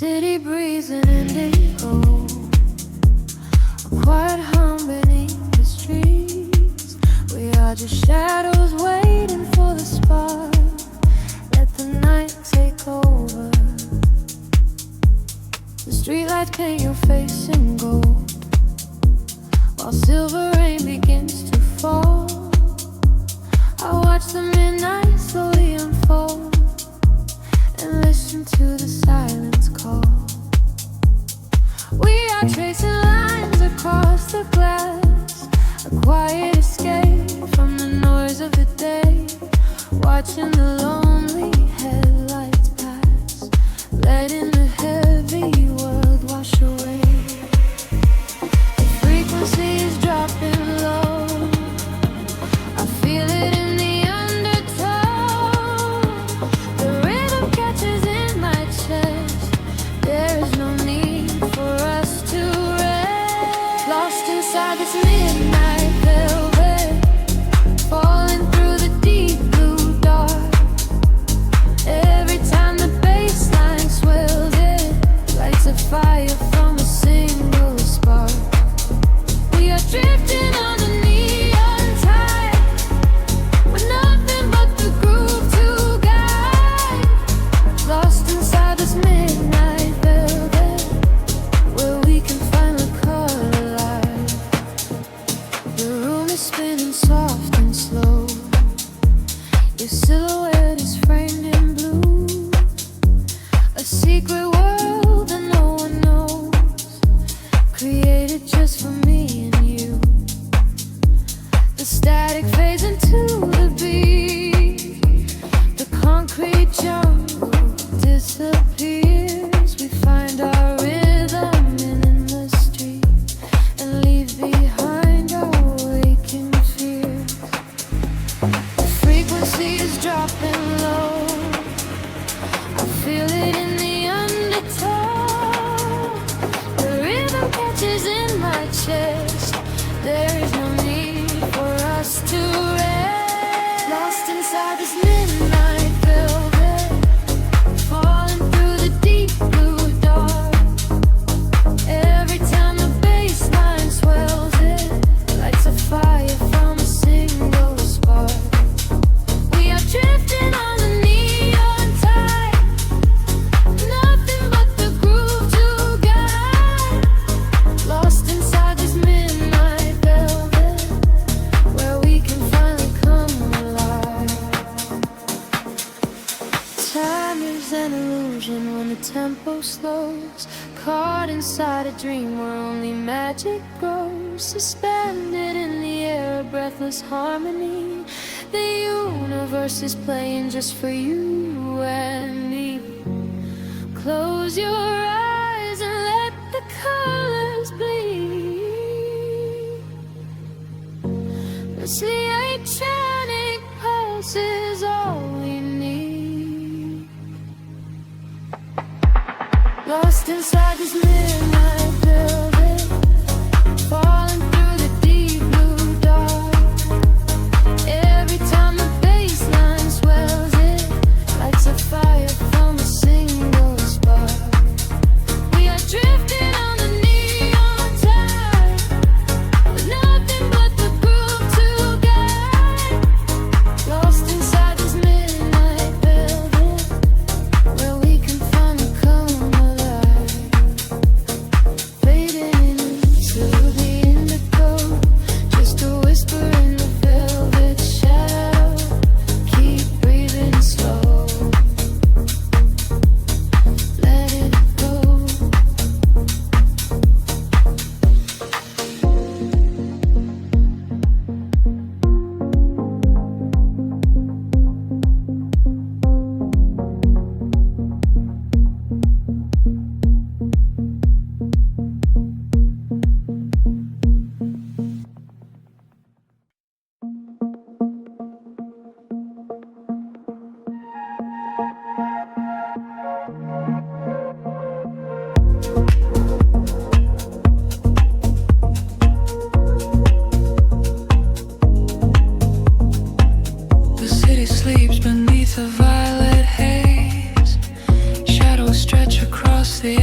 City breeze and indigo, a quiet hum beneath the streets. We are just shadows waiting for the spark. Let the night take over. The streetlights paint your face in gold, while silver rain begins to fall. I watch the midnight slowly unfold and listen to the silence call. We are tracing lines across the glass, a quiet escape from the noise of the day, watching the lonely headlights pass, letting the heavy world wash away. The frequency is dropping low, I feel it in the undertow. The rhythm catches in my chest, there is no need for us to rest. Lost inside this midnight velvet, falling through the deep blue dark. Every time the bass line swells, it lights a fire from a single spark. We are drifting on the neon tide, with nothing but the groove to guide. Lost inside this midnight velvet, where we can finally come alive. The room is spinning soft and slow, your silhouette is framed in blue, a secret world that no one knows, created just for me and you. The static fades into the beat, the concrete jungle disappears. We find our rhythm in the street and leave behind our waking fears. The frequency is dropping low, I feel it in the undertow. The rhythm catches in my chest, there is no need for us to rest. Lost inside this midnight velvet, falling through the deep blue dark. Every time the bass line swells, it lights a fire from a single spark. We are drifting on the neon tide, nothing but the groove to guide. Lost inside this midnight velvet, where we can finally come alive. Time is an illusion when the tempo slows, caught inside a dream where only magic grows. Suspended in the air, a breathless harmony. The universe is playing just for you and me. Close your eyes and let the colors bleed. It's the electronic pulse is all we need. Lost inside this midnight velvet, falling through the deep blue dark. Every time the bass line swells, it lights a fire from a single spark. We are drifting on the neon tide, with nothing but the groove to guide. Lost inside this midnight velvet, where we can finally come alive. Fading into the indigo, just a whisper in the velvet shadow. Keep breathing slow, let it go. The city sleeps beneath a violet haze, shadows stretch across the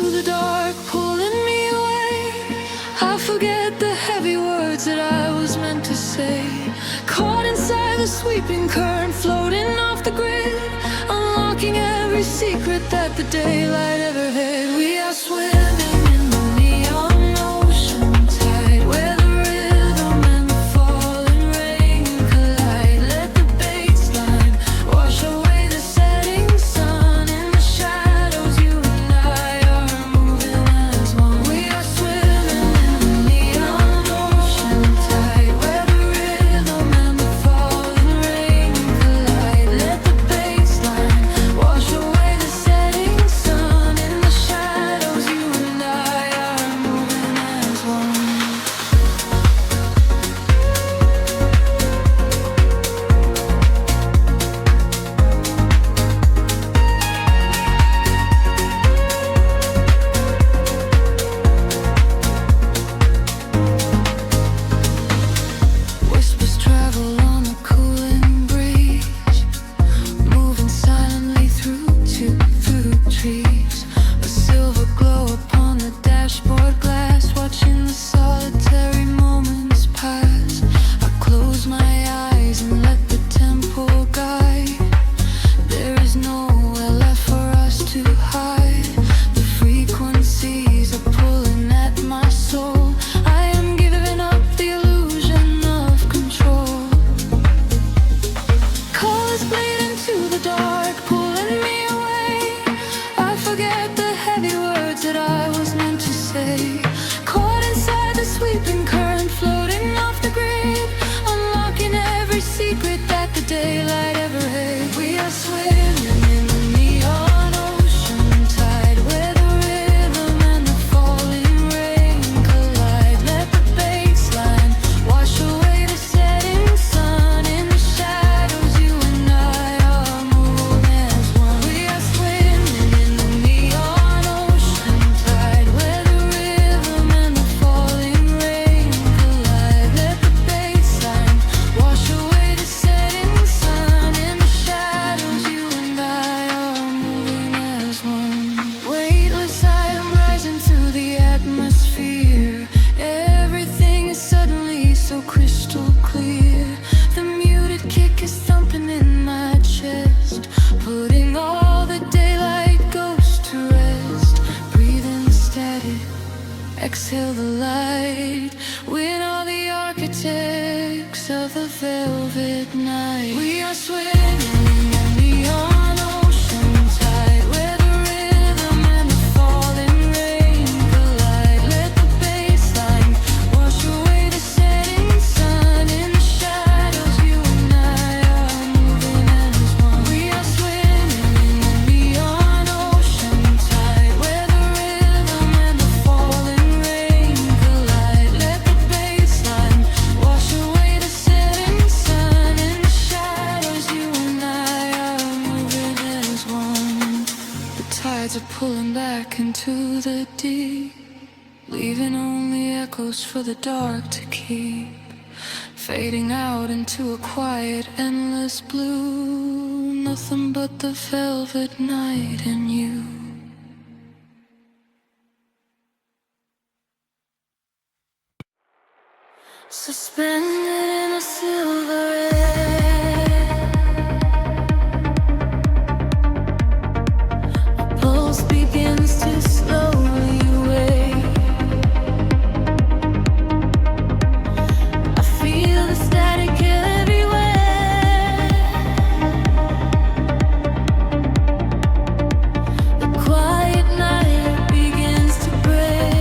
into the dark, pulling me away. I forget the heavy words that I was meant to say. Caught inside the sweeping current, floating off the grid, unlocking every secret that the daylight ever hid. We are swimming in the neon ocean tide, where the rhythm and the falling rain collide. Let the baseline wash away the setting sun. In the shadows, you and I are moving as one. We are swimming in the neon ocean tide, where the rhythm and the falling rain collide. Let the baseline wash away the setting sun. In the shadows, you and I are moving as one. Whispers travel on the cooling breeze, moving silently through trees. A silver glow upon the dashboard glass, watching the solitary moments pass. I close my eyes and let the tempo guide. There is nowhere left for us to hide. The frequencies are pulling at my soul. I am giving up the illusion of control. Colors bleed into the dark, pulling me away. I forget the heavy words that I was meant to say. Caught inside the sweeping current, floating off the grid, unlocking every secret that the daylight ever hid. We are swimming in the neon ocean tide, where the rhythm and the falling rain collide. Let the baseline wash away the setting sun. In the shadows, you and I are moving as one. We are swimming in the neon ocean tide, where the rhythm and the falling rain collide. Let the baseline wash away the setting sun. In the shadows, you and I are moving as one. Weightless, I am rising through the atmosphere. Everything is suddenly so crystal clear. The muted kick is thumping in my chest, putting all the daylight ghosts to rest. Breathing steady, exhale the light. We're all the architects of the velvet night. We are swimming in the neon ocean tide, where the rhythm and the falling rain collide. Let the baseline wash away the setting sun. In the shadows, you and I are moving as one. We are swimming in the neon ocean tide, where the rhythm and the falling rain collide. Let the baseline wash away the setting sun. In the shadows, you and I are moving as one. The tides are pulling back into the deep, leaving only echoes for the dark to keep, fading out into a quiet, endless blue. Nothing but the velvet night and you. Suspended in a silver air, my pulse begins to slowly wake. I feel the static everywhere. The quiet night begins to break.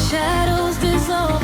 Shadows dissolve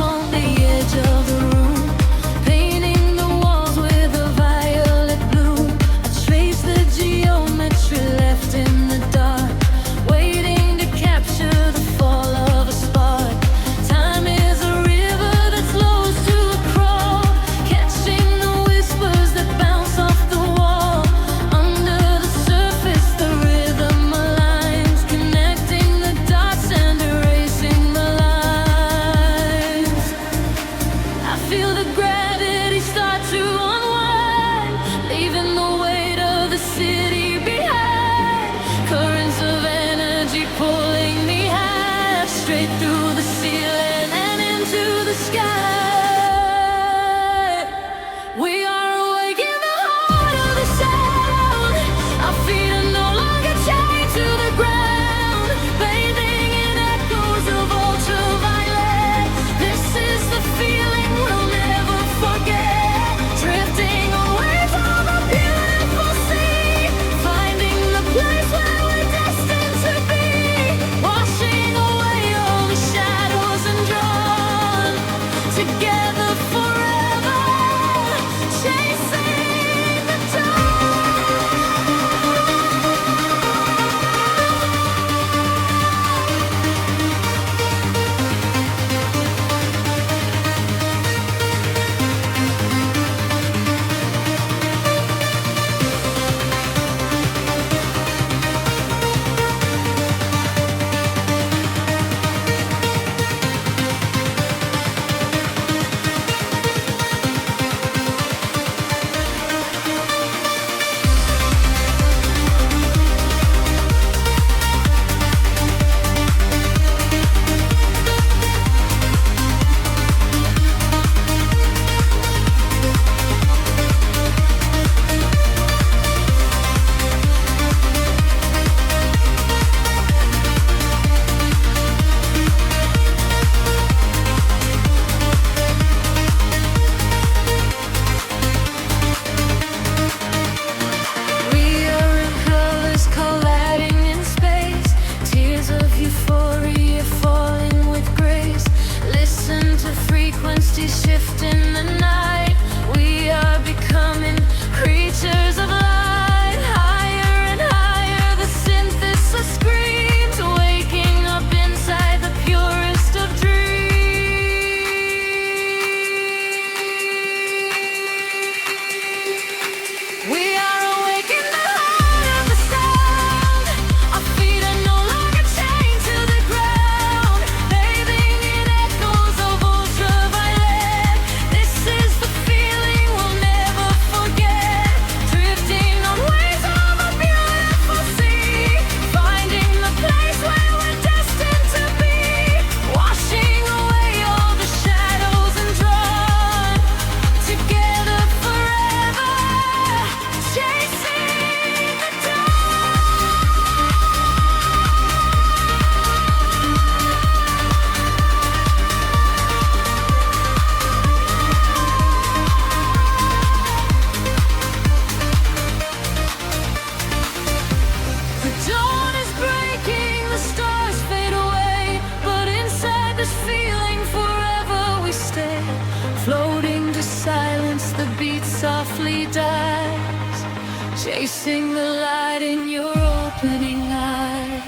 chasing the light in your opening eyes.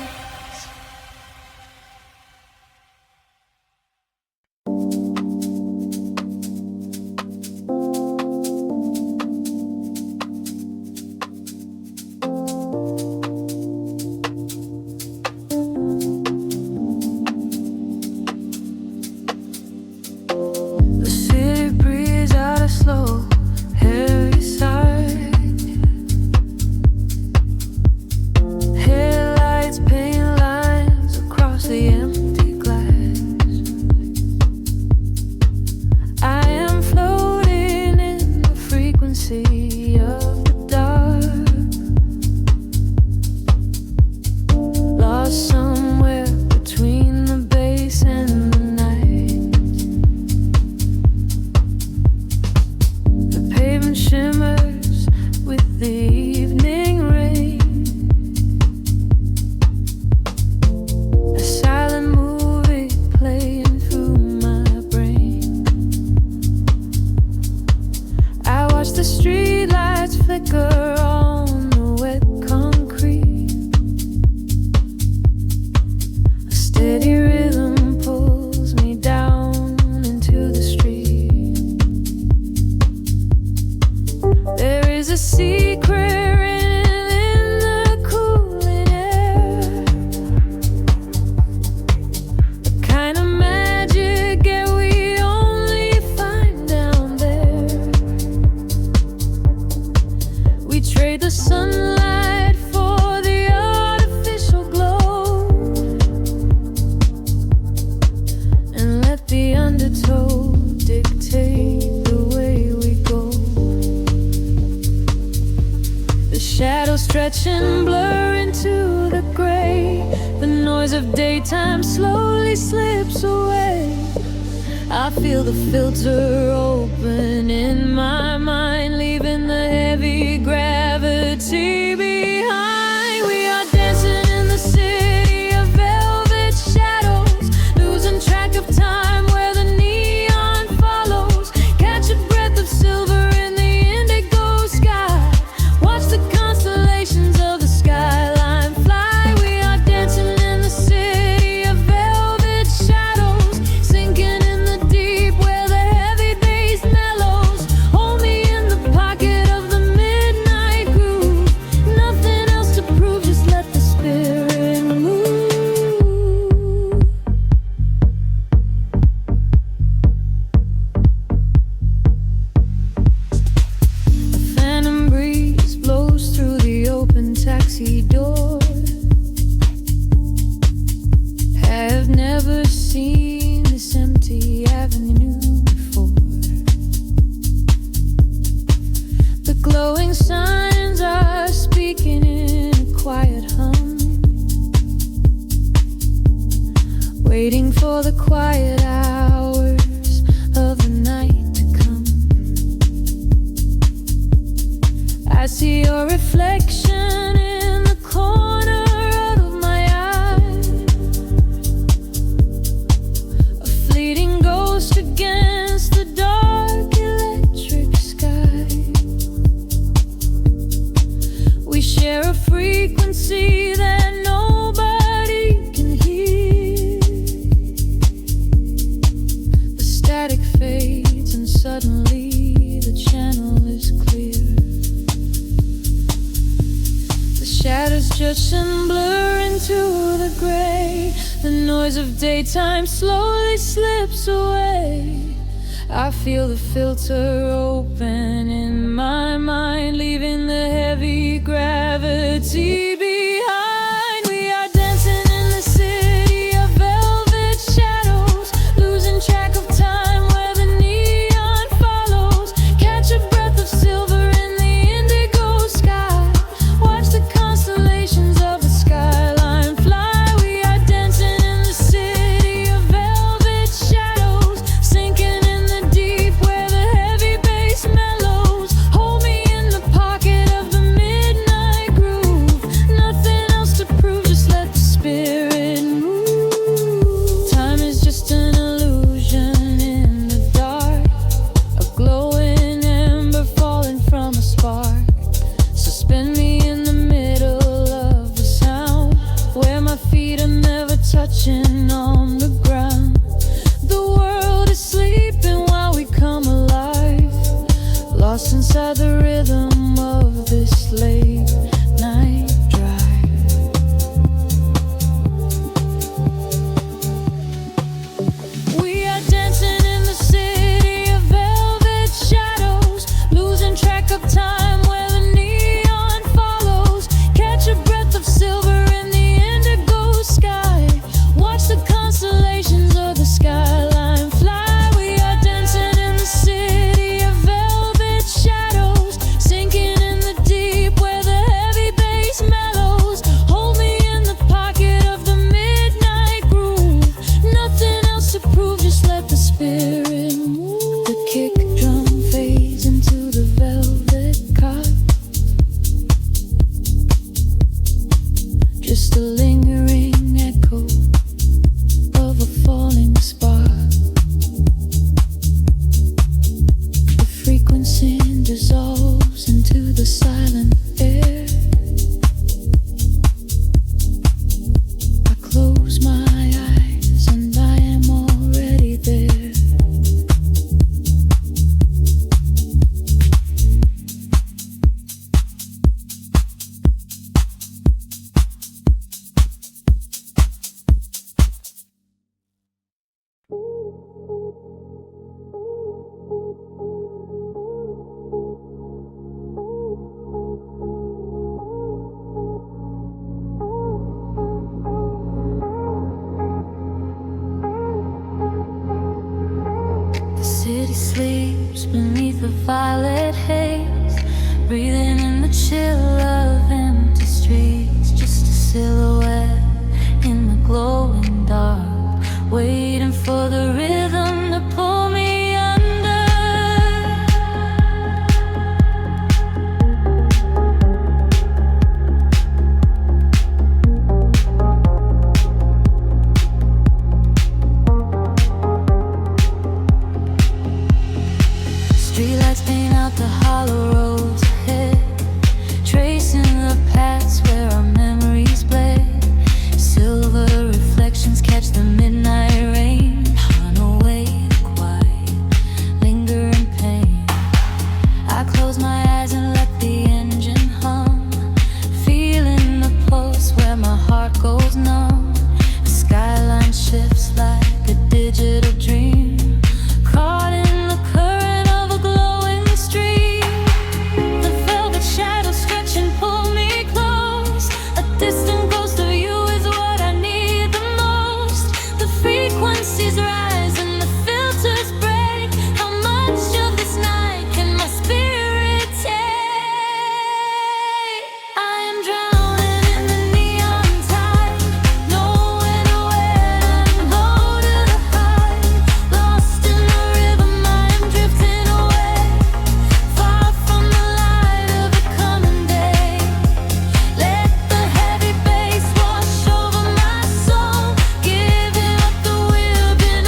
The city breathes out a slow, heavy sigh. Headlights paint lines across the empty glass. I am floating in the frequency of the dark, lost somewhere between the bass and the night. The pavement shimmers with the evening rain. A silent movie playing through my brain. I watch the streetlights flicker on the wet concrete. A steady rhythm pulls me down into the street. There is a secret written in the cooling air, the kind of magic that we only find down there. We trade the sunlight for the artificial glow, and let the undertow dictate the way we go. The shadows stretch and blur into the gray. The noise of daytime slowly slips away. I feel the filter open in my mind, leaving the heavy gravity behind. We are dancing in the city of velvet shadows, losing track of time where the neon follows. Catch a breath of silver in the indigo sky. Watch the constellations of the skyline fly. We are dancing in the city of velvet shadows, sinking in the deep where the heavy bass mellows. Hold me in the pocket of the midnight groove. Nothing else to prove, just let the spirit move. A phantom breeze blows through the open taxi door. Have never seen this empty avenue before. The glowing signs are speaking in a quiet hum, waiting for the quiet hours of the night to come. I see your reflection in the corner of my eye, a fleeting ghost against the dark electric sky. We share a frequency that nobody can hear. The static fades and suddenly the channel is clear. The shadows judge and blur into the gray. The noise of daytime slowly slips away. I feel the filter open in my mind, leaving the heavy gravity behind. We are dancing in the city of velvet shadows, losing track of time where the neon follows. Catch a breath of silver in the indigo sky. Watch the constellations of the skyline fly. We are dancing in the city of velvet shadows, sinking in the deep where the heavy bass mellows. Hold me in the pocket of the midnight groove. silver in the indigo sky. Watch the constellations of the skyline fly. We are dancing in the city of velvet shadows, sinking in the deep where the heavy bass mellows. Hold me in the pocket of the midnight groove. Nothing else to prove, just let the spirit move. The kick drum fades into the velvet cot. Just a lingering echo of a falling spark. The frequency dissolves into the silent air. I close my eyes and I am already there. The city sleeps beneath the violet haze, breathing in the chill of empty streets. Just a silhouette in the glowing dark, waiting for the rhythm to pull me under. Streetlights paint out the hollow roads ahead, tracing the paths where our memories bled. Silver reflections catch the midnight rain, run away the quiet, linger in pain. I close my eyes and let the engine hum, feeling the pulse where my heart goes numb. The skyline shifts like a digital dream, caught in the current of a glowing stream. The velvet shadows stretch and pull me close. A distant ghost of you is what I need the most. The frequencies rise and the filters break. How much of this night can my spirit take? I am drowning in the neon tide, nowhere to where and low to the high. Lost in the rhythm, I am drifting away, far from the light of the coming day. Let the heavy bass wash over my soul, giving up the will, been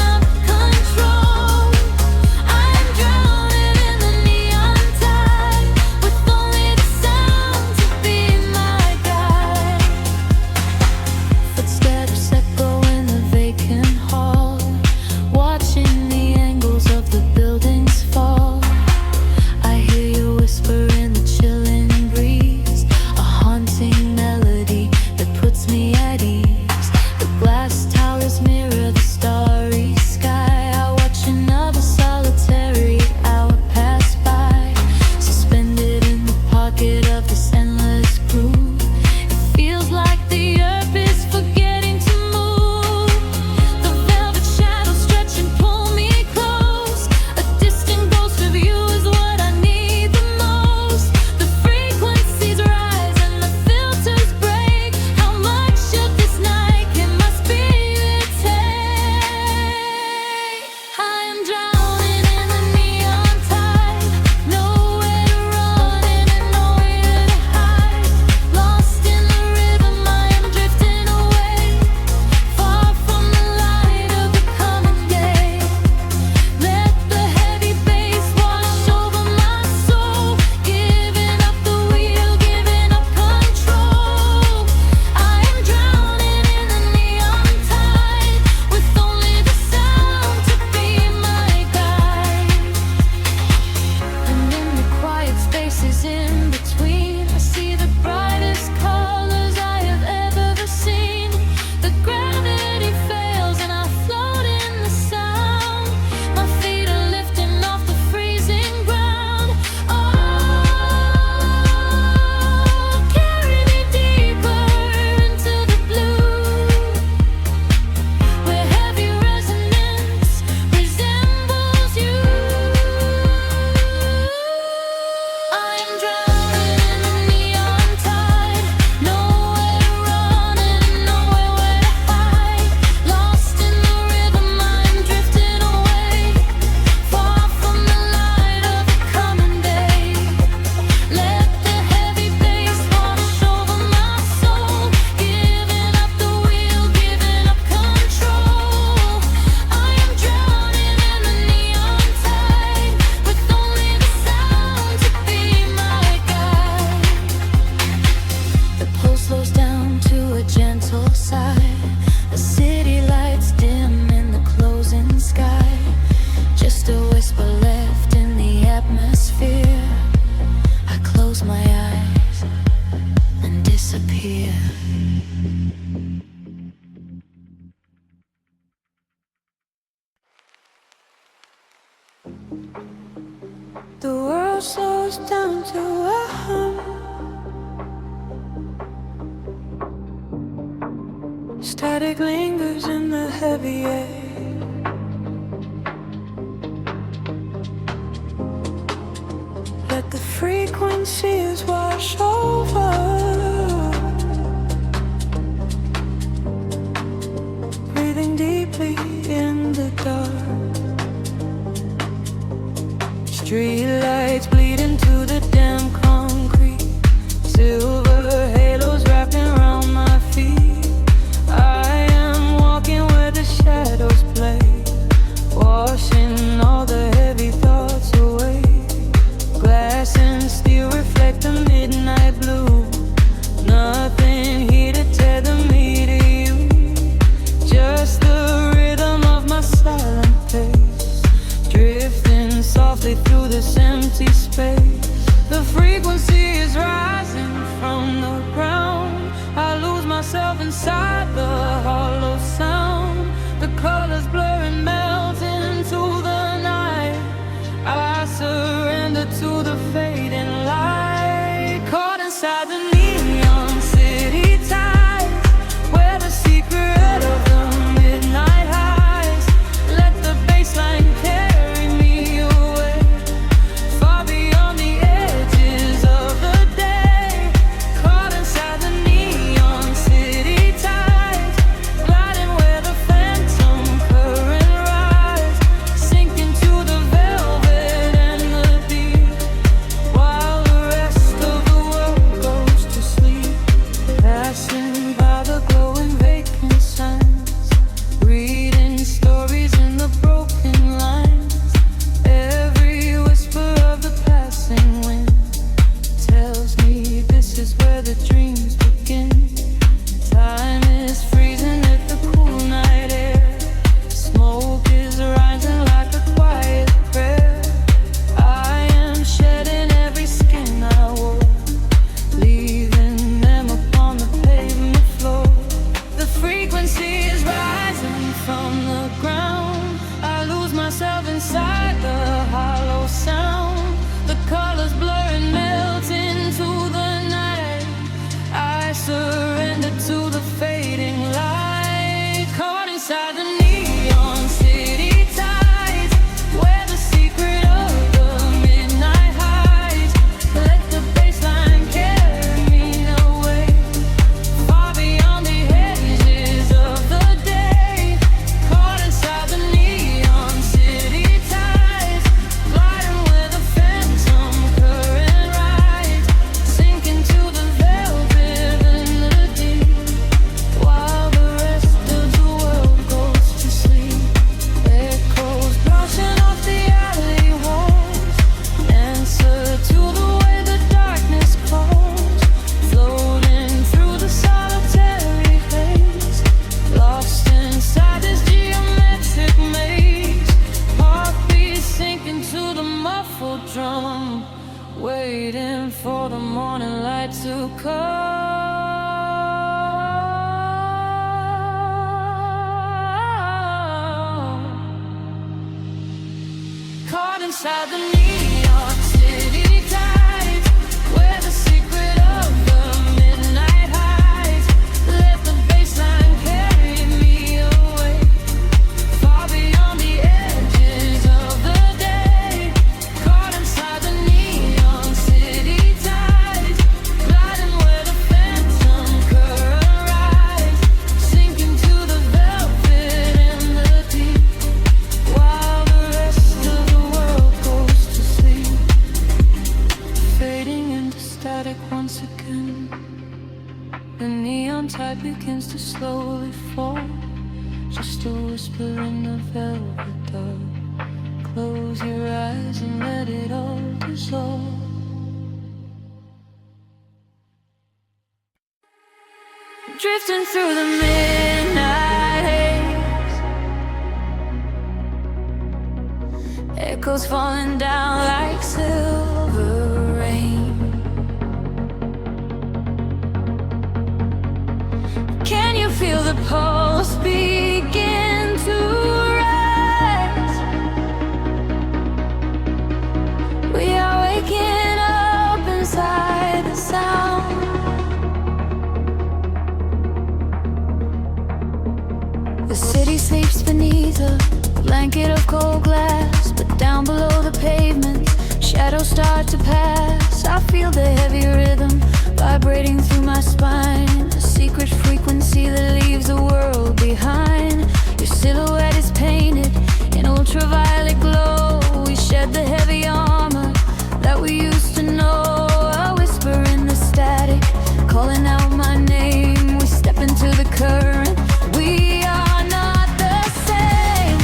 slows down to a hum. Static lingers in the heavy air. Let the frequencies wash over. Breathing deeply in the dark. Street lights bleed into the damn concrete. Silver halos wrapping around my feet. I am walking where the shadows play, washing all the heavy thoughts away. Glass and steel reflect the midnight blue. Nothing here to tether me to you. Just the rhythm of my silent pace, drifting softly through this empty space. The frequency is rising from the ground. I lose myself inside the hollow sound. The colors blur and melt into the night. I surrender to the fading light. Caught inside the neon city tides, where the secret of the midnight highs. Let the bassline carry me away, far beyond the edges of the day. Caught inside the neon city tides, gliding where the phantom current rise, sinking to the velvet and the deep, while the rest of the world goes to sleep. Passing by the glowing vacant signs, reading stories in the broken lines. Every whisper of the passing wind tells me this is where the dreams begin. Time is freezing at the cool night air. Smoke is rising like a quiet prayer. I am shedding every skin I wore, leaving them upon the pavement floor. The frequency is rising from the ground. I lose myself inside the hollow sound. The colors blur and melt into the night. I surrender to the fading light. Caught inside the neon city tides, where the secret of the midnight hides. Let the bassline carry me away, far beyond the edges of the day. Caught inside the neon city tides, gliding where the phantom current rides, sinking to the velvet and the deep, while the rest of the world goes to sleep. Echoes bouncing off the alley walls, answer to the way the darkness calls, floating through the solitary haze, lost inside this geometric maze. Heartbeat sinking to the muffled drum, waiting for the morning light to come. Caught inside the neon city tides, where the secret of the midnight hides. Let the bassline carry me away, far beyond the edges of the day. Caught inside the neon city tides, gliding where the phantom current rides, sinking to the velvet and the deep, while the rest of the world goes to sleep. Fading into static once again, the neon tide begins to slowly fall. Just a whisper in the velvet dark. Close your eyes and let it all dissolve. Drifting through the midnight haze, echoes falling down like silver rain. Can you feel the pulse begin to rise? We are waking The city sleeps beneath a blanket of cold glass, but down below the pavement, shadows start to pass. I feel the heavy rhythm vibrating through my spine, a secret frequency that leaves the world behind. Your silhouette is painted in ultraviolet glow. We shed the heavy armor that we used to know. A whisper in the static, calling out my name. We step into the current. We are not the same.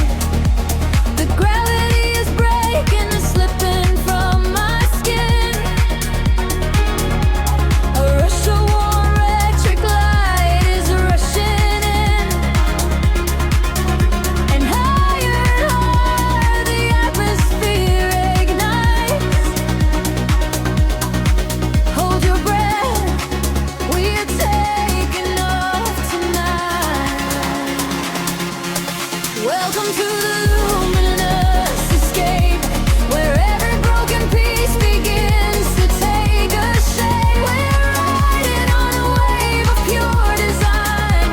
The gravity is breaking and slipping from my skin. A rush of warm electric light is rushing in, and higher the atmosphere ignites. Hold your breath, we are taking off tonight. Welcome to the luminous escape, where every broken piece begins to take a shape. We're riding on a wave of pure design,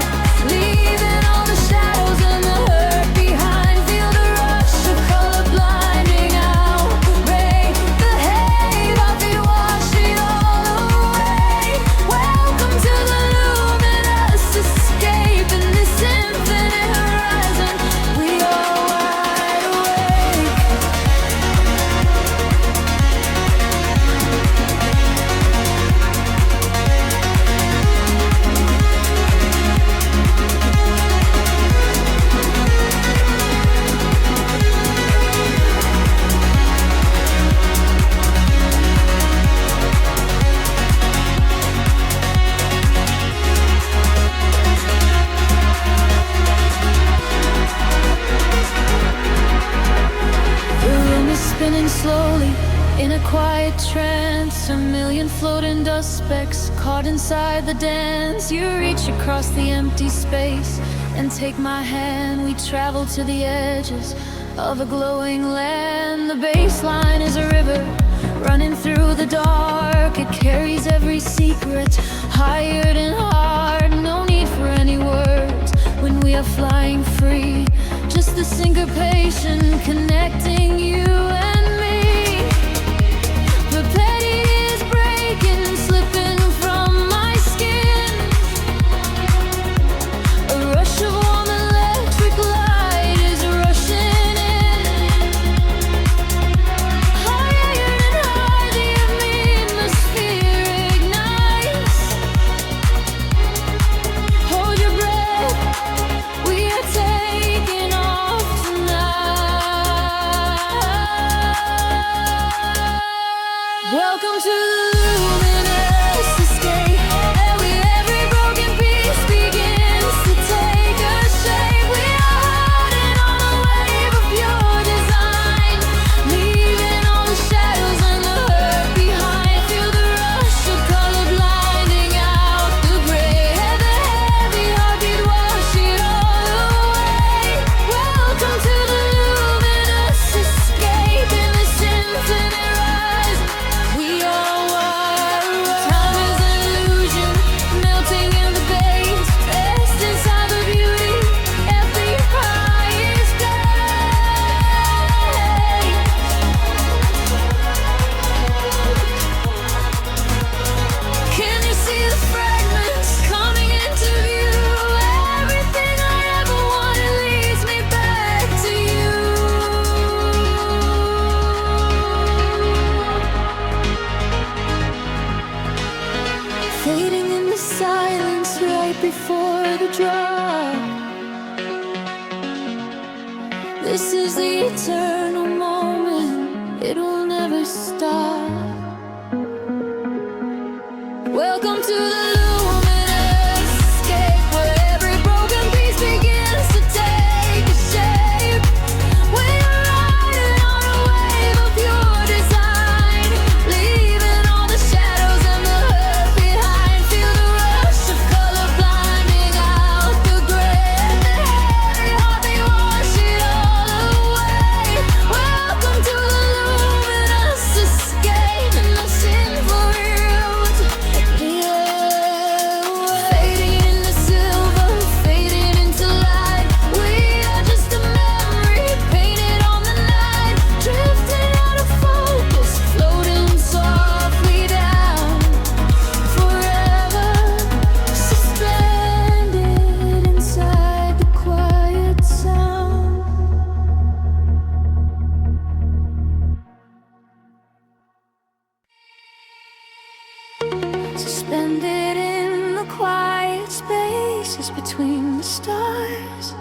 leaving all the shadows and the hurt behind. Feel the rush of color blinding out the rain. The haze, our feet wash it all away. Welcome to the luminous escape, in this infinite horizon we are wide awake. The room is spinning slowly in a quiet trance. A million floating dust specks caught inside the dance. You reach across the empty space and take my hand. We travel to the edges of a glowing land. The baseline is a river running through the dark. It carries every secret, hired and hard. No need for any words when we are flying free. Just the syncopation connecting you and me. The petty is breaking, slipping from my skin. A rush of warm electric light is rushing in. Higher and higher the atmosphere ignites. Hold your breath, we are taking off tonight. Welcome to the luminous escape, every broken piece begins to take a shape. We are riding on a wave of pure design, leaving all the shadows and the hurt behind. Feel the rush of color blinding out the gray, and the heavy heartbeat wash it all away. Welcome to the luminous escape, in this infinite rise we are wide awake. Time is an illusion, melting in the veins, rest inside the beauty at the highest grade. Can you see the fragments coming into view? Everything I ever wanted leads me back to you. Fading in the silence right before the drop. This is the eternal moment, it will never stop. Welcome to the luminous escape, where every broken piece begins to take a shape. We are riding on a wave of pure design, leaving all the shadows and the hurt behind. Feel the rush of color blinding out the gray, and the heavy heartbeat wash it all away. Welcome to the luminous reaches between the stars.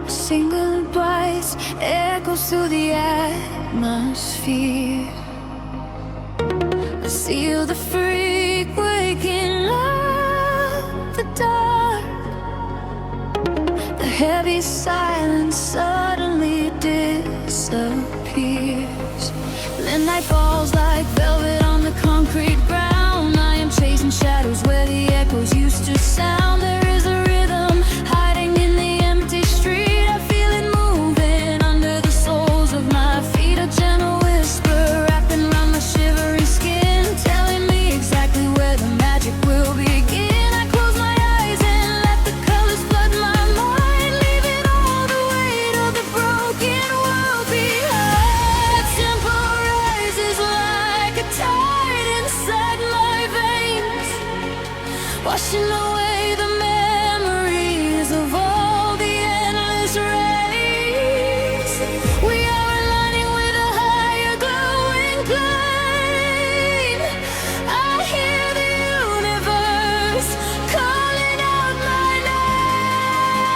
A single voice echoes through the atmosphere. I seal the freak waking up the dark. The heavy silence suddenly disappears. The night falls like velvet on the concrete ground. I am chasing shadows where the echoes used to sound. There is a rhythm hiding in the empty street. I feel it moving under the soles of my feet. A gentle whisper wrapping around my shivering skin, telling me exactly where the magic will begin. I close my eyes and let the colors flood my mind, leaving all the weight of the broken world behind. The tempo rises like a tide inside my veins, washing away the memories of all the endless rays. We are aligning with a higher glowing plane. I hear the universe calling out my name.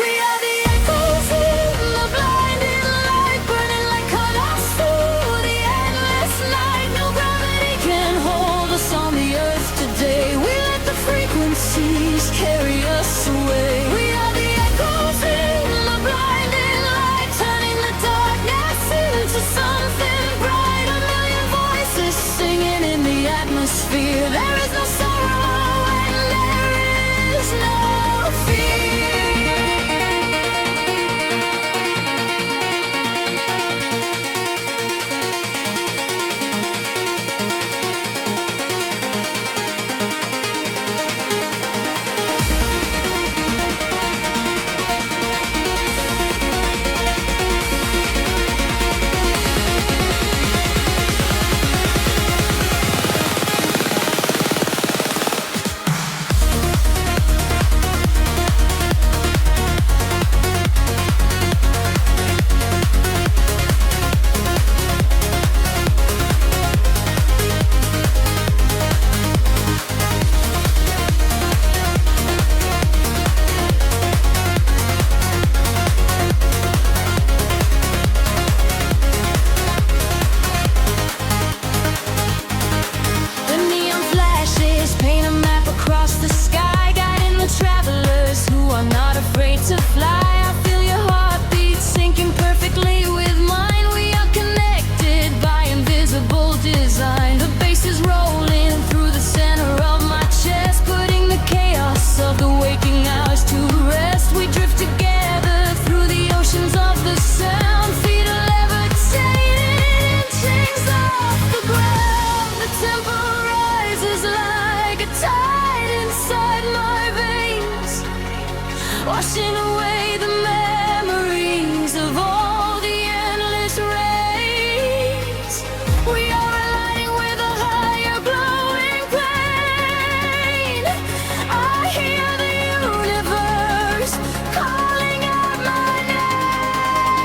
We are the echoes in the blinding light, burning like colors through the endless night. No gravity can hold us on the earth today. We let the frequencies carry us away. We are the echoes in the blinding light, turning the darkness into something bright. A million voices singing in the atmosphere. There is no sorrow and there is no fear. The neon flashes paint a map across the sky, guiding the travelers who are not afraid to fly. I feel your heartbeat syncing perfectly with mine. We are connected by invisible design. The bass is rolling through the center of my chest, putting the chaos of the waking hours to rest. We drift together through the oceans of the sound, feet are levitating, chains off the ground. The tempo rises like a tide inside my veins, washing away the memories of all the endless rays. We are aligning with a higher glowing plane. I hear the universe calling out my name.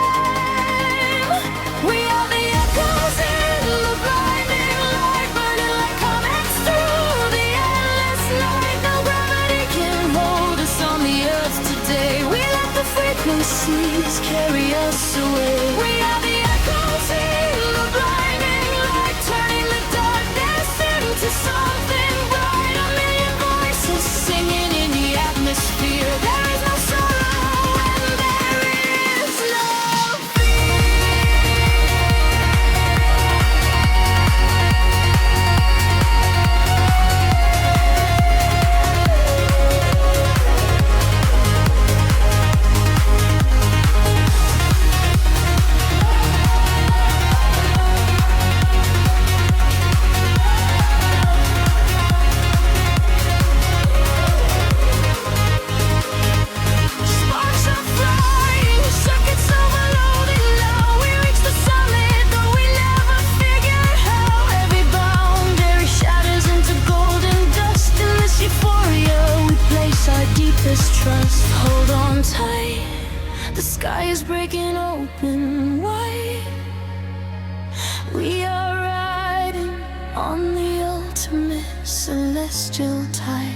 We are the echoes in the blinding light, burning like comets through the endless night. No gravity can hold us on the earth today. We let the frequencies carry us away. We are the echoes in the blinding light, turning the darkness into something bright. A million voices singing in the atmosphere. There is no sorrow and there is no trust. Hold on tight, the sky is breaking open wide. We are riding on the ultimate celestial tide.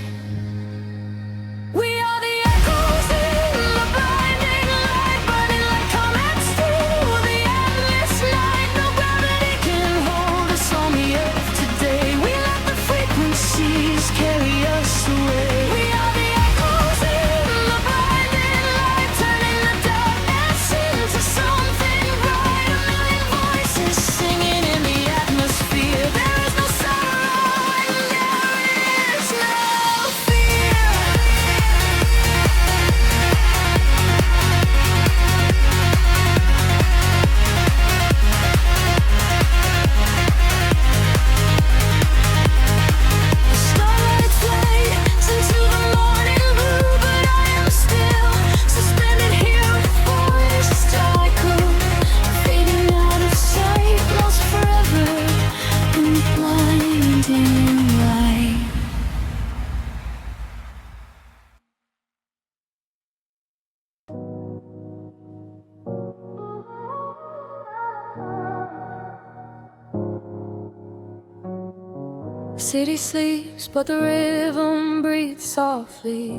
city sleeps, but the rhythm breathes softly.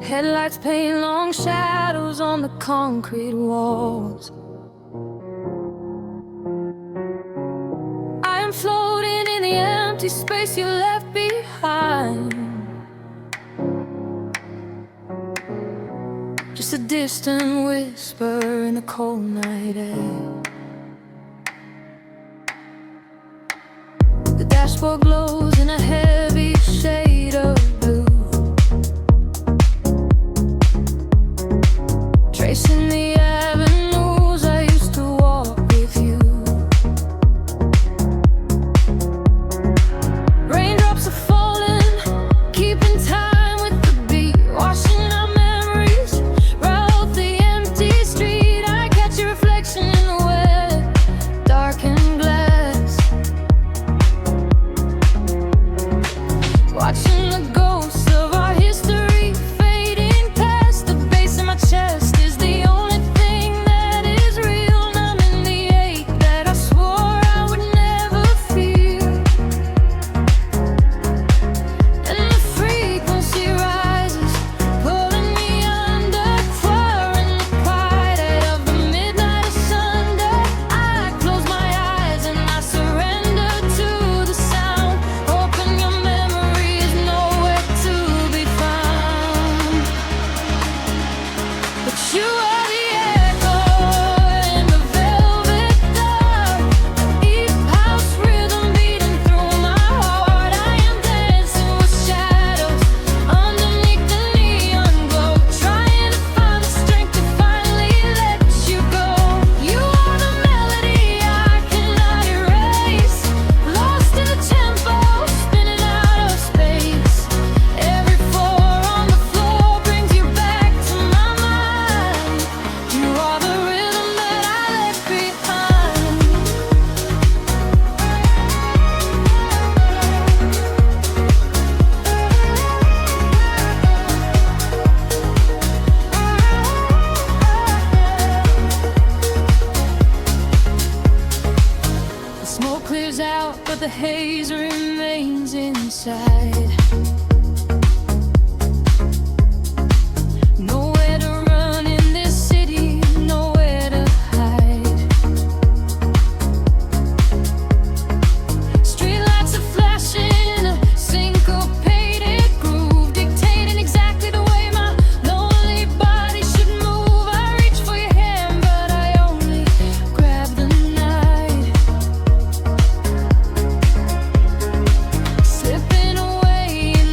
Headlights paint long shadows on the concrete walls. I am floating in the empty space you left behind. Just a distant whisper in the cold night air. The dashboard glows in a heavy shade of blue, tracing the avenues I used to walk with you. Raindrops are falling, keeping time with the beat, washing our memories right off the empty street. I catch your reflection in the wet, darkened glass, watching the ghosts of our history fading past. The bass in my chest is the only thing that is real, numbing the ache that I swore I would never feel. And the frequency rises, pulling me under, clearing the quiet of the midnight asunder. I close my eyes and I surrender to the sound, hoping your memory is nowhere to be found. But you are the echo in the velvet dark, deep house rhythm beating through my heart. I am dancing with shadows underneath the neon glow, trying to find the strength to finally let you go. You are the melody I cannot erase, lost in the tempo, spinning out of space. Every floor on the floor brings you back to my mind. You are the rhythm that I left behind. The smoke clears out, but the haze remains inside. Nowhere to run in this city, nowhere to hide. Streetlights are flashing, a syncopated groove, dictating exactly the way my lonely body should move. I reach for your hand, but I only grab the night, slipping away in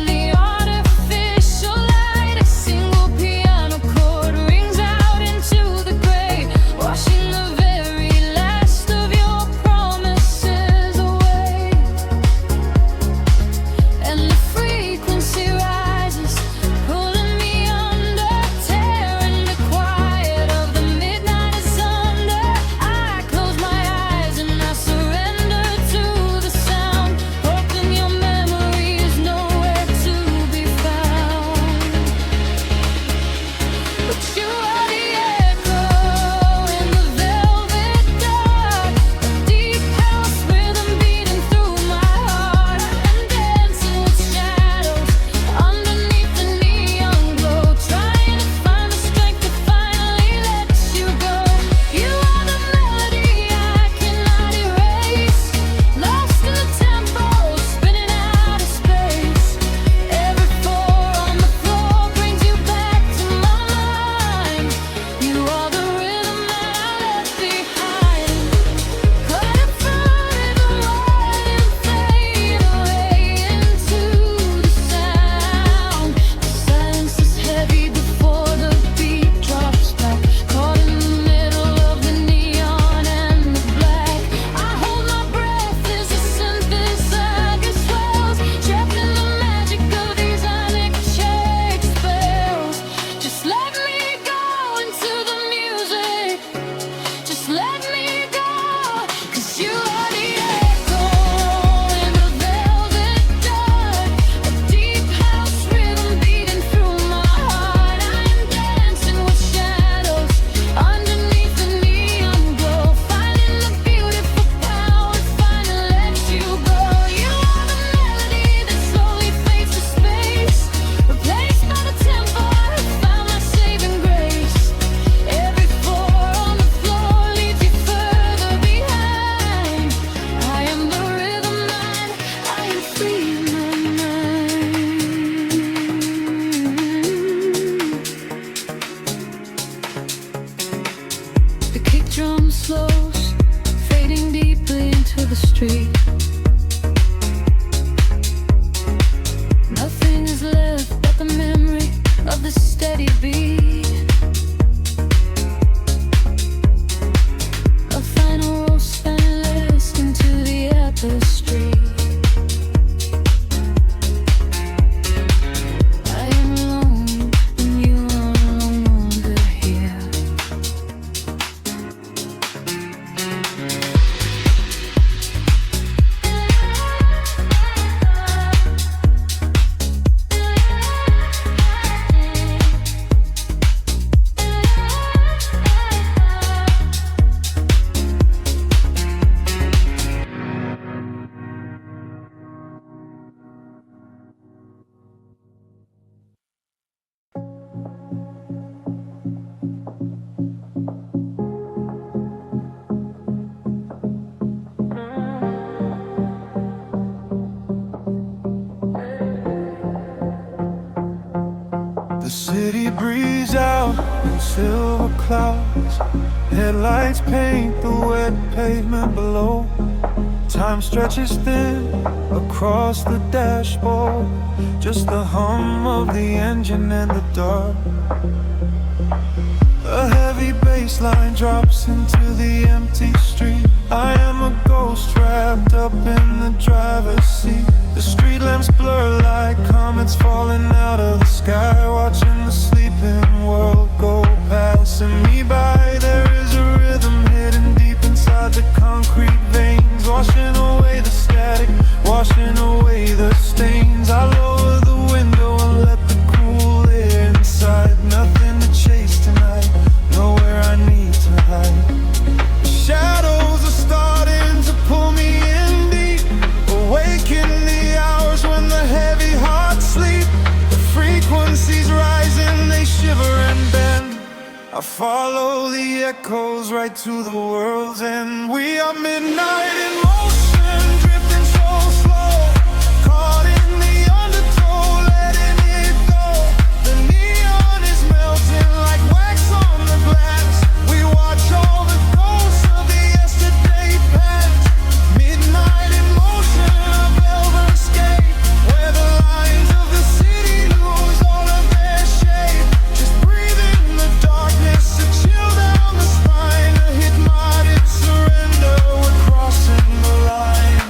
The city breathes out in silver clouds. Headlights paint the wet pavement below. Time stretches thin across the dashboard. Just the hum of the engine in the dark. A heavy bass line drops into the empty street. I am a ghost trapped up in the driver's seat. The street lamps blur like comets falling out of the sky, watching the sleeping world go passing me by. There is a rhythm hidden deep inside the concrete veins, washing away the static, washing away the stains. I lower the window and let the cool air inside. Nothing to chase tonight, nowhere I need to hide. The shadows are starting to pull me in deep, awake in the hours when the heavy hearts sleep. The frequencies rising, they shiver and bend. I follow the echoes right to the world's end. We are midnight in motion, drifting so slow, caught in the undertow, letting it go. The neon is melting like wax on the glass. We watch all the ghosts of the yesterday past. Midnight in motion, a velvet escape, where the lines of the city lose all of their shape. Just breathe in the darkness, a chill down the spine, a hypnotic surrender. We're crossing the line.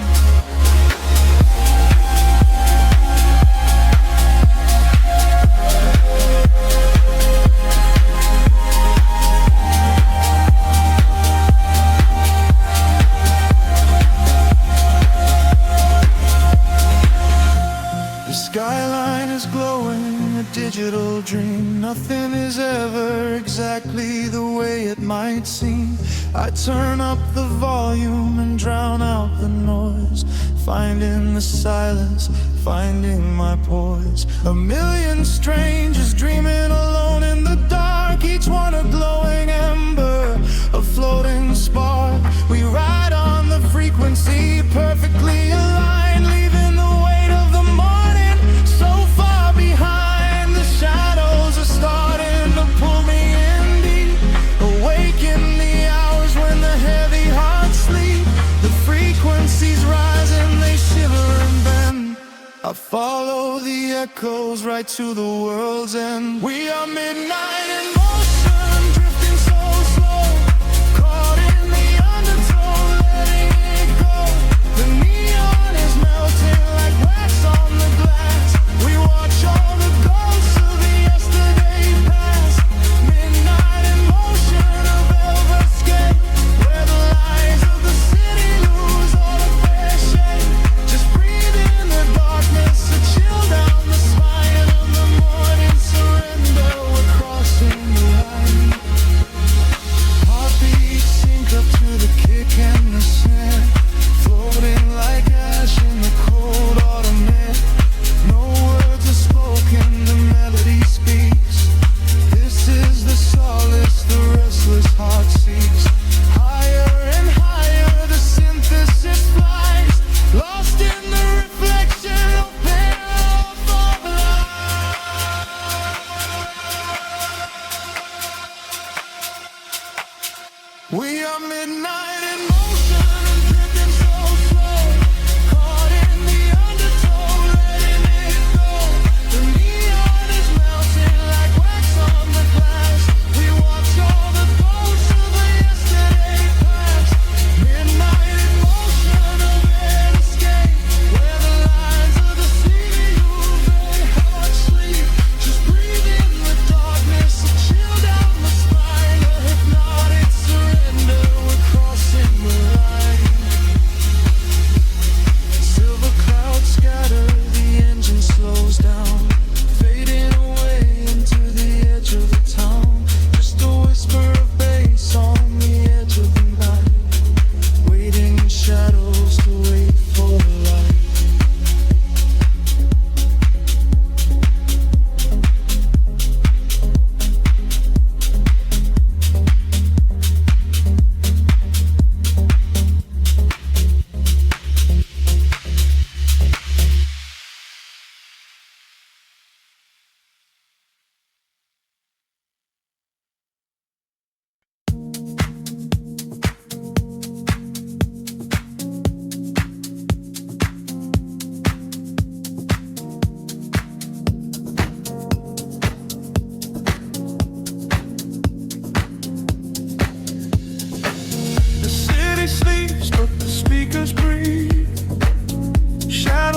The skyline is glowing, a digital dream. Nothing is ever exactly the way it might seem. I turn up the volume and drown out the noise, finding the silence, finding my poise. A million strangers dreaming alone in the dark, each one a glowing ember, a floating spark. We ride on the frequency, perfectly aligned, leaving the weight of the morning so far behind. The shadows are starting to pull me in deep, awake in the hours when the heavy hearts sleep. The frequencies rise and they shiver and bend. I follow the echoes right to the world's end. We are midnight in motion, drifting so slow, caught in the undertow, letting it go. The neon is melting like wax on the glass. We watch all the ghosts of the yesterday past. Midnight in motion, a velvet escape, where the lies of the city lose all of their shape. Just breathe in the darkness, a chill down the spine of the morning surrender. We're crossing the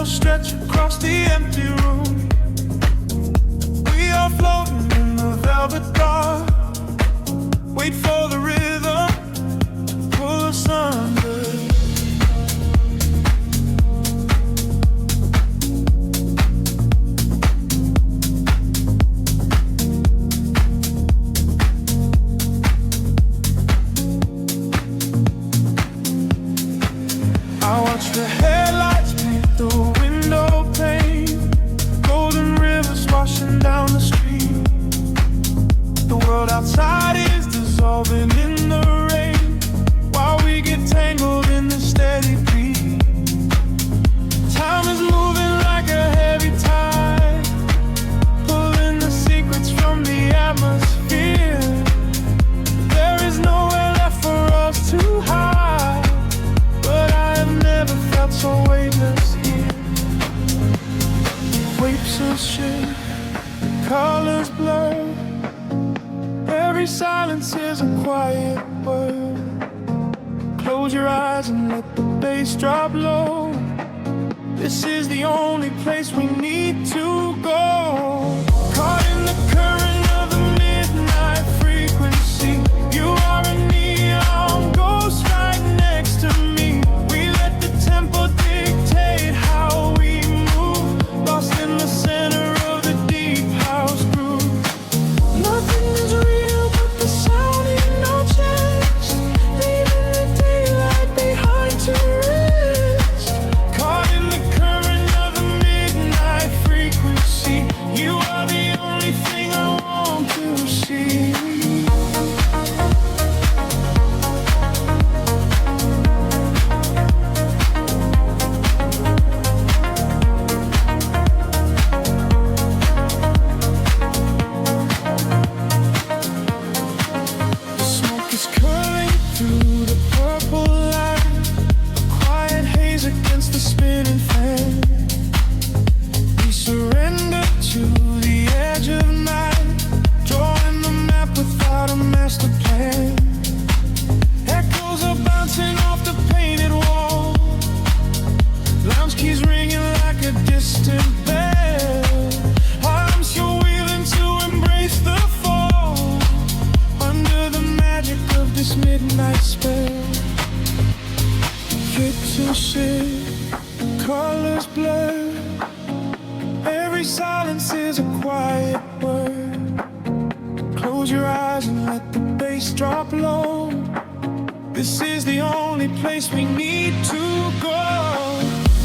shadows stretch across the empty room. We are floating in the velvet dark. Wait for the rhythm to pull us under. I watch the headlights paint the window pane. Golden rivers washing down the street. The world outside is dissolving in the rain, while we get tangled in the steady beat. Time is moving like a heavy tide, pulling the secrets from the atmosphere. There is nowhere left for us to hide, but I have never felt so weightless here. Waves of shade, colors blur. Every silence is a quiet word. Close your eyes and let the bass drop low. This is the only place we need to go. Caught in the current of the midnight frequency. You are a neon ghost right next to me. We let the tempo dictate how we move, lost in the center of the deep house groove. Nothing is real but the sound in our chest, leaving the daylight behind to rest. Caught in the current of the midnight frequency. You are the only thing I want to see. The smoke is curling through the purple light, a quiet haze against the spinning fan. We surrender to the edge of night, drawing the map without a master plan. Echoes are bouncing off the painted wall, lounge keys ringing like a distant bell. Arms you're wheeling to embrace the fall, under the magic of this midnight spell. Pixel shift, colors blur. Every silence is a quiet word. Close your eyes and let the bass drop low. This is the only place we need to go.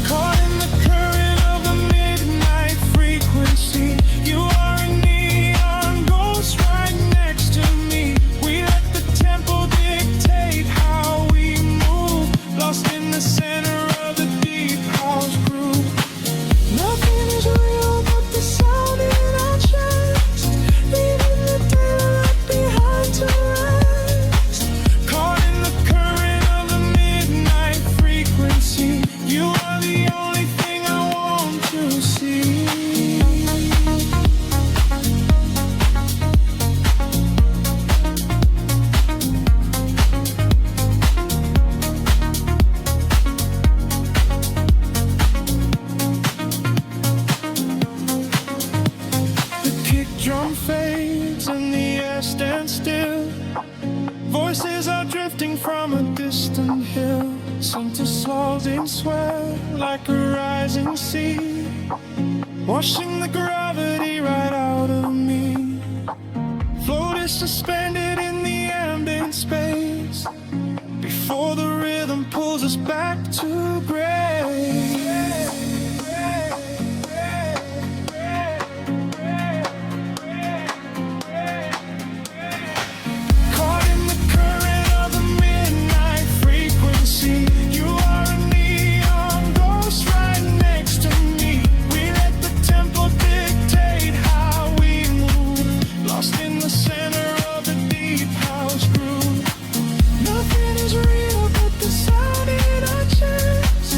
Caught in the current of the midnight frequency. You are a neon ghost right next to me. We let the tempo dictate how we move, lost in the center of the deep house groove. Nothing is real but the sound in our chest, leaving the daylight behind to rest. Caught in the current of the midnight frequency. You are the only thing I want to see. The kick drum fades and the air stands still. Voices are drifting from a distant hill, sunk to salt-in sweat like a rising sea, washing the gravity right out of me. Float is suspended in the ambient space, before the rhythm pulls us back to gray. Caught in the current of the midnight frequency. You are a neon ghost right next to me. We let the tempo dictate how we move, lost in the center of the deep house groove. Nothing is real but the sound in our chest,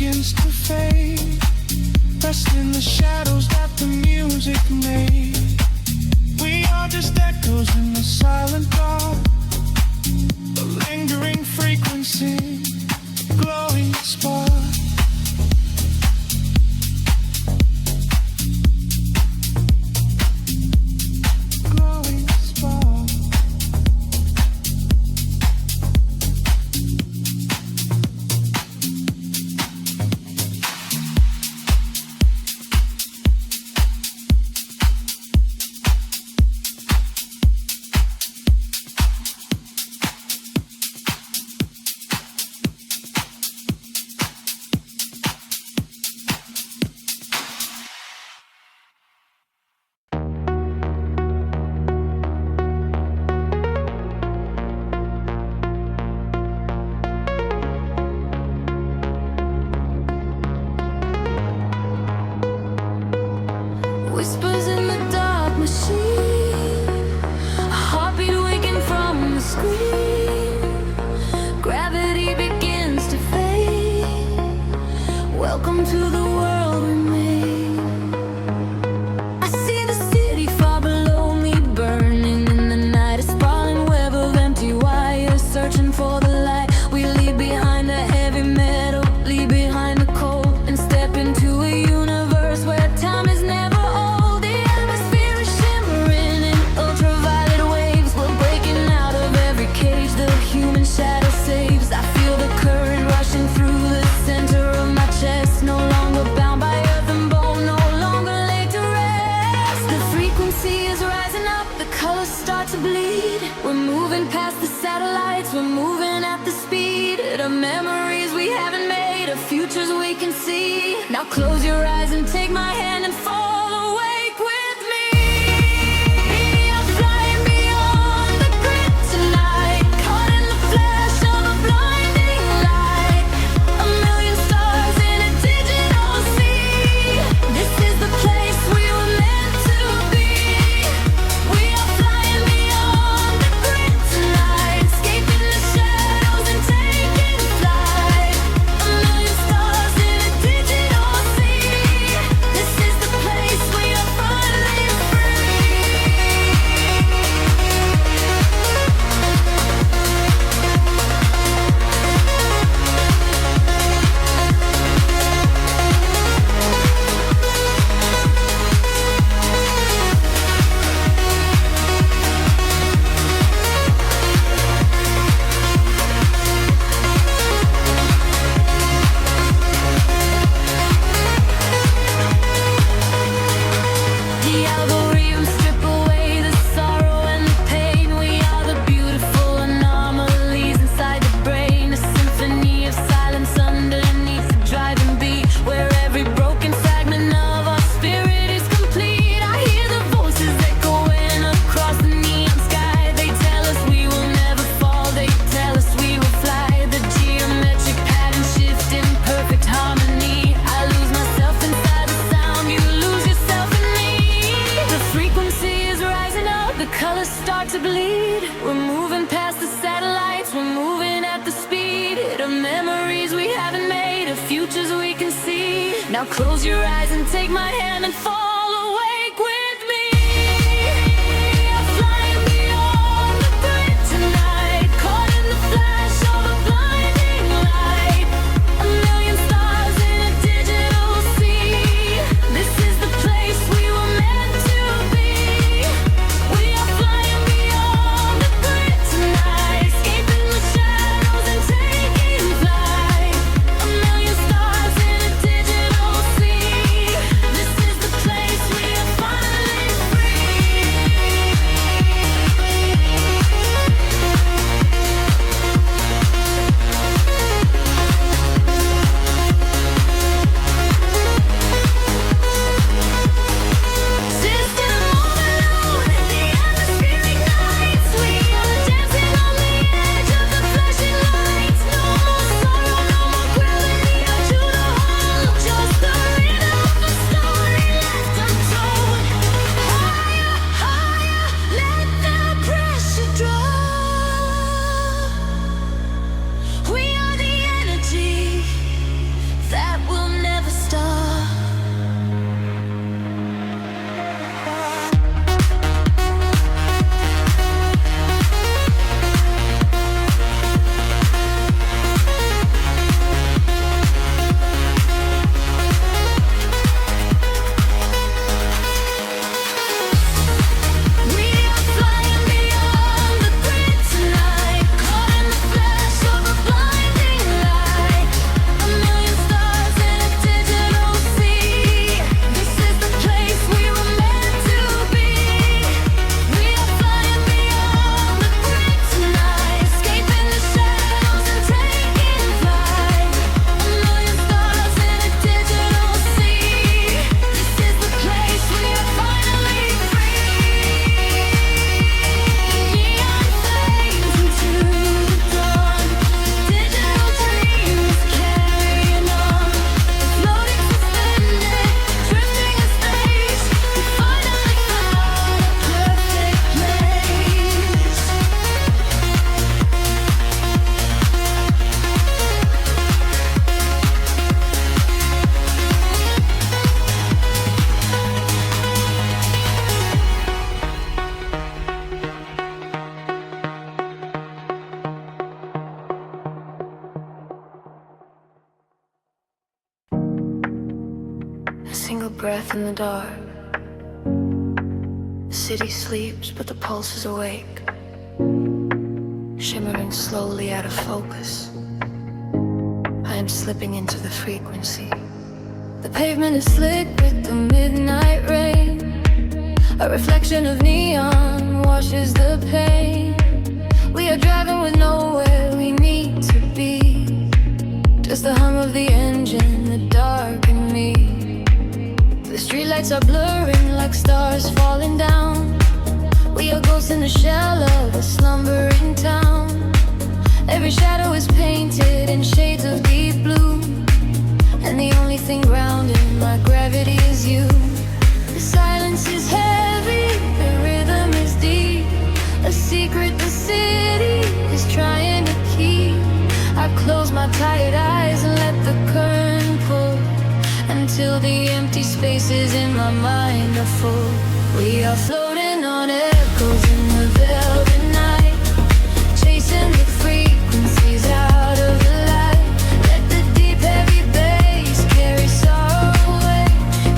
begins to fade, rest in the shadows that the music made. We are just echoes in the silent dark, a lingering frequency, glowing spark. Glowing spark. Whispers in the dark machine, a heartbeat waking from the screen. Gravity begins to fade. Welcome to the world we made. I see the city far below me, burning in the night. A sprawling web of empty wires, searching for the light. We leave behind the heavy metal, leave behind the cold, and step into a universe where time is never. Shadow saves. I feel the current rushing through the center of my chest. No longer bound by earth and bone, no longer laid to rest. The frequency is rising up, the colors start to bleed. We're moving past the satellites, we're moving at the speed of memories we haven't made, of futures we can see. Now close your eyes and take my hand and fall awake with me. I'm flying beyond the grid tonight, caught in the flash of a blinding light. A million stars in a digital sea. This is the place we were meant to be. We are flying beyond the grid tonight, escaping the shadows and taking flight. A million stars in a digital sea. This is the place we are finally free. The algorithms strip away the sorrow and the pain. We are the beautiful anomalies inside the brain, a symphony of silence underneath the driving beat, where every broken fragment of our spirit is complete. I hear the voices echoing across the neon sky. They tell us we will never fall, they tell us we will fly. The geometric pattern shift in perfect harmony. I lose myself inside the sound, you lose yourself in me. The frequency is rising up, the colors start to bleed. We're moving past the satellites, we're moving at the speed of memories we haven't made, of futures we can see. Now close your eyes and take my hand and fall awake with me. I'm flying beyond the grid tonight, caught in the flash of a blinding light. A million stars in a digital sea. This is the place we were meant to be. We are flying beyond the grid tonight, escaping the shadows and taking flight. A million stars in a digital sea. This is the place single breath in the dark. The city sleeps, but the pulse is awake, shimmering slowly out of focus. I am slipping into the frequency. The pavement is slick with the midnight rain. A reflection of neon washes the pain. We are driving with nowhere we need to be. Just the hum of the engine, the dark and me. The streetlights are blurring like stars falling down. We are ghosts in the shell of a slumbering town. Every shadow is painted in shades of deep blue, and the only thing grounding my gravity is you. The silence is heavy, the rhythm is deep. A secret the city is trying to keep. I close my tired eyes and let the current pull until the empty spaces in my mind are full. We are floating on echoes in the velvet night, chasing the frequencies out of the light. Let the deep heavy bass carry sorrow away.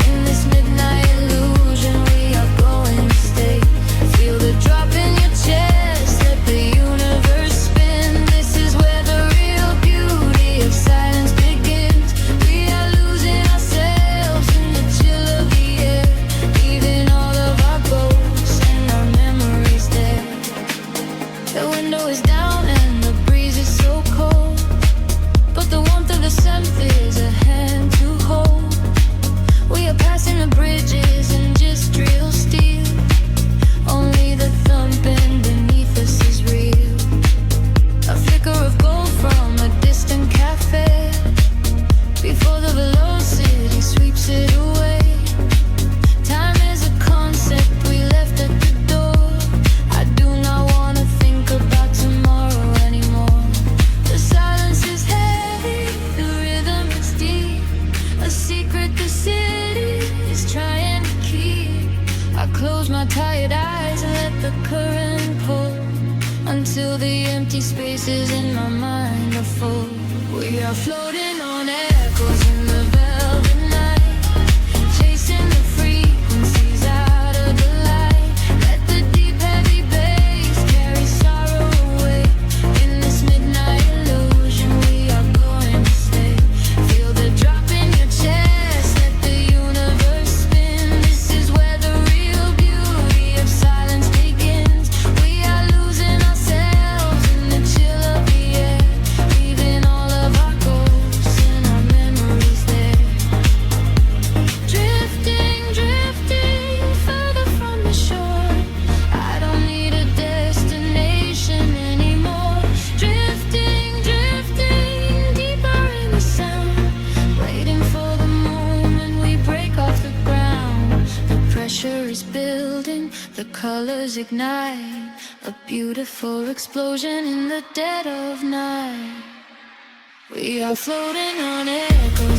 In this midnight illusion we are going to stay. Feel the drop in your chest, let the universe spin. This is where the real beauty of silence begins. We are losing ourselves in the chill of the air, leaving all of our ghosts and our memories there. The window is down and the breeze is so cold, but the warmth of the scent is a hand to hold. We are passing the bridges and just real steel. Only the thumping beneath us is real. A flicker of gold from a distant cafe before the velocity sweeps it away. Time is a concept we left at the door. I do not want to think about tomorrow anymore. The silence is heavy, the rhythm is deep. A secret the city is trying to keep. I close my tired eyes and let the current pull until the empty spaces in my mind are full. We are floating on echoes in the velvet night, chasing the frequencies out of the light. Let the deep heavy bass carry sorrow away. In this midnight illusion we are going to stay. Feel the drop in your chest, let the universe spin. This is where the real beauty of silence begins. We are losing ourselves in the chill of the air, leaving all of our ghosts and our memories there. Drifting, drifting further from the shore. I don't need a destination anymore. Drifting, drifting deeper in the sound, waiting for the moment we break off the ground. The pressure is building, the colors ignite, a beautiful explosion in the dead of night. We are floating on echoes